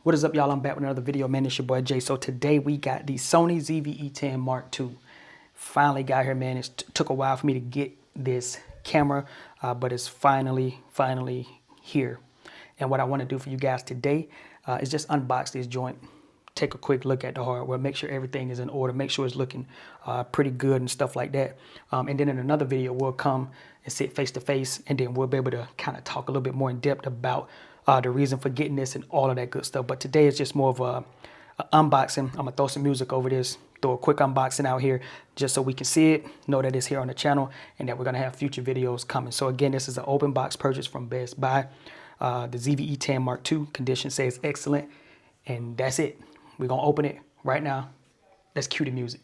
What is up, y'all? I'm back with another video, man. It's your boy Jay. So today we got the Sony ZV-E10 Mark II. Finally got here, man. It took a while for me to get this camera, but it's finally here. And what I want to do for you guys today is just unbox this joint, take a quick look at the hardware, make sure everything is in order, make sure it's looking pretty good and stuff like that. And then in another video, we'll come and sit face to face, and then we'll be able to kind of talk a little bit more in depth about the reason for getting this and all of that good stuff. But today is just more of a unboxing. I'm gonna throw some music over this, throw a quick unboxing out here just so we can see it, know that it's here on the channel, and that we're gonna have future videos coming. So again, this is an open box purchase from Best Buy. The ZV-E10 Mark II, condition says excellent, and that's it. We're gonna open it right now. Let's cue the music.